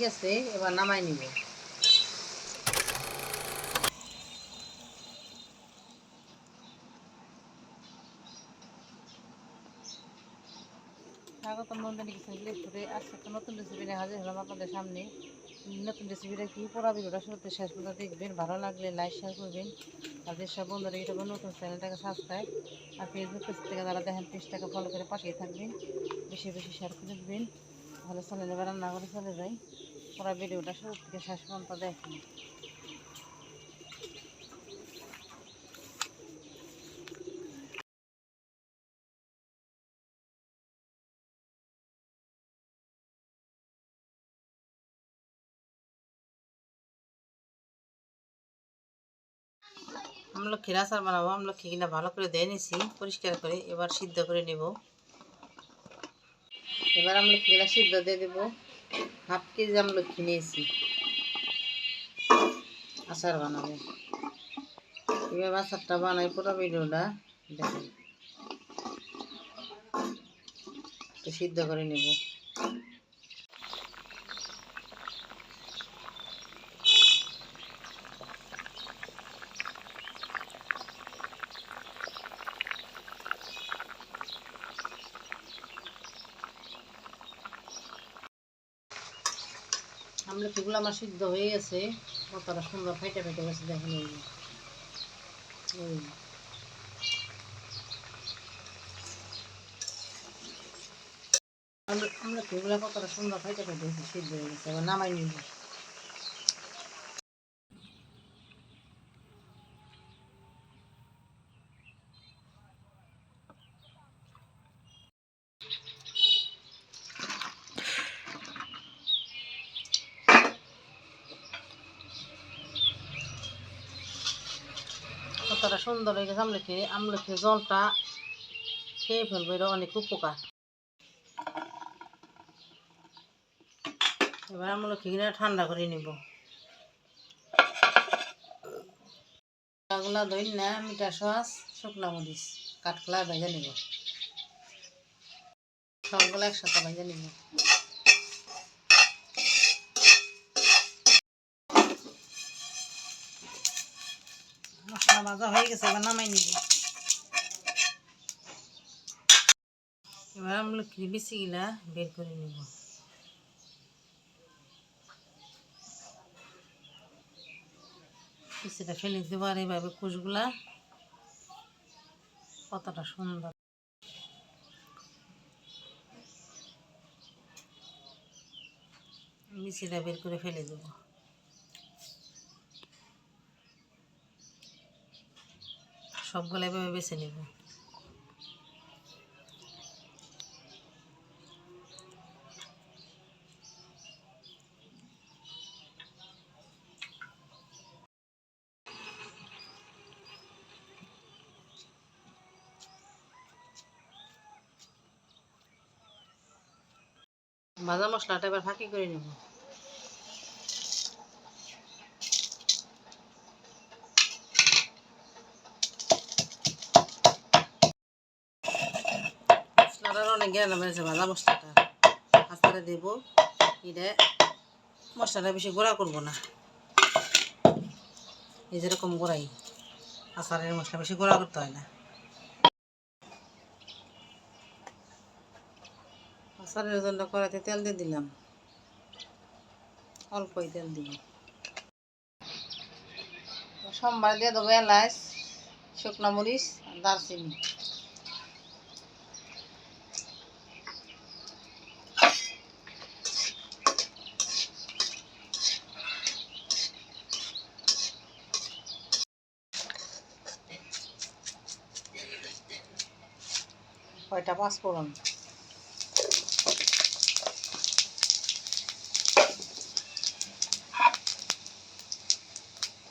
গেছে, এবার নামাই নিব। স্বাগতম নন্দিনী কিচেন ভিলেজপুরে। আজকে একটা নতুন রেসিপি নিয়ে হাজির হলাম আপনাদের সামনে। নতুন রেসিপিটা কি, পুরো ভিডিওটা শুরুতে শেষ পর্যন্ত দেখবেন। ভালো লাগলে লাইক শেয়ার করবেন। আর যেসব বন্ধুরা ইউটিউবে নতুন, চ্যানেলটাকে সাবস্ক্রাইব, আর ফেসবুক পেজ থেকে যারা দেখেন পেজটাকে ফলো করে পাঠিয়ে থাকবেন। বেশি বেশি শেয়ার করে দেবেন। ভালো চ্যানেলে এবার রান্না করে চলে যাই। পুরো ভিডিওটা শুরু থেকে শেষ পর্যন্ত দেখেন। আমলক্ষীর আচার বানাবো। আমলক্ষী কিনা ভালো করে দিয়ে নিছি পরিষ্কার করে, এবার সিদ্ধ করে নেব। এবার আমলক্ষীগুলা সিদ্ধ দিয়ে দেবো। হাফ কেজি আমলক্ষী নিয়েছি, আচার বানাবো। এবার আচারটা বানাই, পুরো ভিডিওটা দেখেন। একটু সিদ্ধ করে নেব। আমলক্ষীগুলো আমার সিদ্ধ হয়ে গেছে, কতটা সুন্দর ফাইটে ফাইটে গেছে দেখেন। আমলক্ষীগুলো কতটা সুন্দর ফাইটে ফাইটে গেছে, সিদ্ধ হয়ে গেছে। এবার নামাই নিব। কতটা সুন্দর হয়ে গেছে আমলক্ষী। আমলক্ষীর জলটা খেয়ে ফেলবো, এটা অনেক উপকার। এবার আমলক্ষীগুলো ঠান্ডা করে নিব। এগুলা ধরি না, মিঠা সস, শুকনো মরিচ, কাঠকলা ভেজে নিব। সবগুলো একসাথে ভেজে নিব। মশলা ভাজা হয়ে গেছে, এবার নামাই নিব। এবার আমলক্ষীর বিচিগুলা বের করে নিব। বিচিটা ফেলে দেবো। আর এইভাবে কুশগুলা কতটা সুন্দর। বিচিটা বের করে ফেলে দেবো। সবগুলো এভাবে বেছে নেব। ভাজা মশলাটা এবার ফাঁকি করে নেব। মশলাটার অনেক জ্ঞান বেড়েছে। ভাজা মশলাটা আস্তে দেবো। এটা মশলাটা বেশি গুঁড়া করবো না, এই যেরকম গুঁড়াই। আচারের মশলা বেশি গুঁড়া করতে হয় না। আচারের জন্য কড়াইতে তেল দিয়ে দিলাম, অল্পই তেল দিব। সোমবার দিয়ে দেবো এলাচ, শুকনো মরিচ, দারচিনি। কয়টা পাঁচফোড়ন।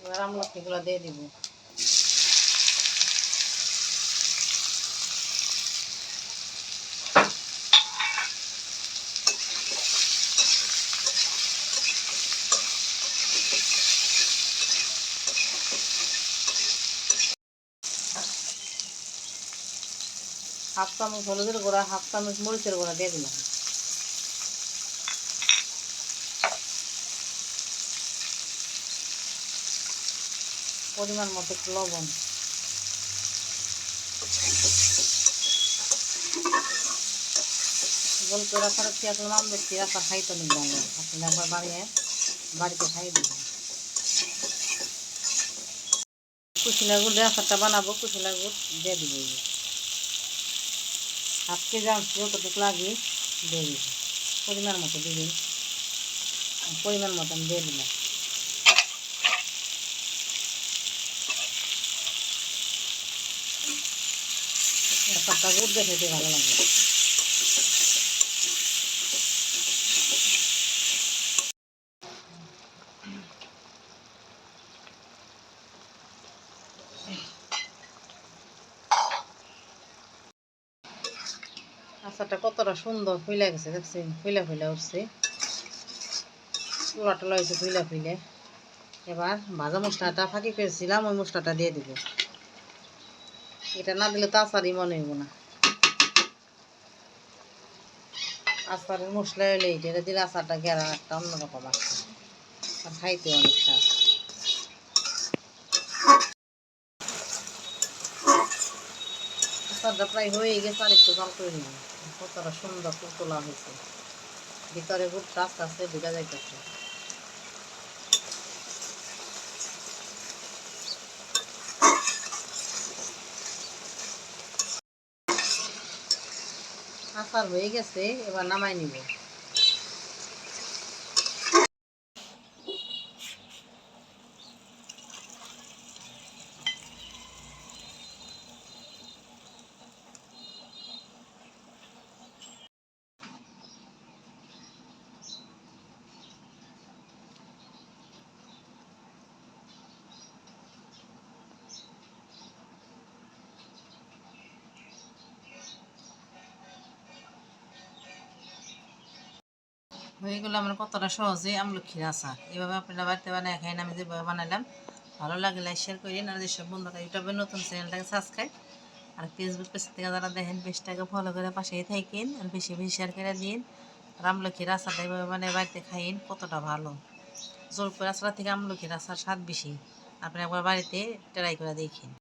এবার আমলক্ষীগুলো দিয়ে দিব। হাফ চামচ হলুদের গুঁড়া, হাফ চামচ মরিচের গুঁড়া দিয়ে দিলাম। পরিমাণ মতো একটু লবণ। জল করে রাখার কি আসলে আমলকি আচার খাইতে অনেক ভালো, আপনি একবার বাড়িতে খাইয়ে দেবেন। কুচিলা গুড় দিয়ে আচারটা বানাবো, কুচিলা গুড় দিয়ে দিব, হাফ কেজি আনছি, যতটুকু লাগে দিয়ে দিব, পরিমাণ মতো দিবেন, পরিমাণ মতো আমি দিয়ে দিলাম। আচারটা গুড় দিয়ে খেতে ভালো লাগে। আচারটা কতটা সুন্দর ফুলে গেছে, দেখছেন? ফুলে ফুলে উঠছে, পোলা টোলা হয়েছে ফুলে ফুলে। এবার ভাজা মশলাটা ফাঁকি করেছিলাম, ওই মশলাটা দিয়ে দিব। এটা না দিলে তো আচারই মনে হইব না। আচারের মশলা হলে এটা দিলে আচারটা গেরা একটা অন্যরকম আছে, আর খাইতে অনেক স্বাদ। আচারটা প্রায় হয়ে গেছে, আর একটু জাল করে নিব। কতটা সুন্দর তোলা হয়েছে, ভিতরে গুড়টা আস্তে আস্তে ঢুকা যাইতেছে। আচার হয়ে গেছে, এবার নামাই নিব। হয়ে গেলো আমার কতটা সহজে আমলক্ষীর আচার। এভাবে আপনারা বাড়িতে বানায় খাইন, আমি যেভাবে বানালাম। ভালো লাগলে শেয়ার করেন, আর যেসব বন্ধুরা ইউটিউবে নতুন চ্যানেলটাকে সাবস্ক্রাইব, আর ফেসবুক পেজ থেকে যারা দেখেন পেজটাকে ফলো করে পাশেই থাকেন, আর বেশি বেশি শেয়ার করে দিন। আর আমলক্ষীর আচারটা এভাবে বানায় বাড়িতে খাইন, কতটা ভালো। জলপাইয়ের আচার থেকে আমলক্ষীর আচার স্বাদ বেশি, আপনি একবার বাড়িতে ট্রাই করে দেখেন।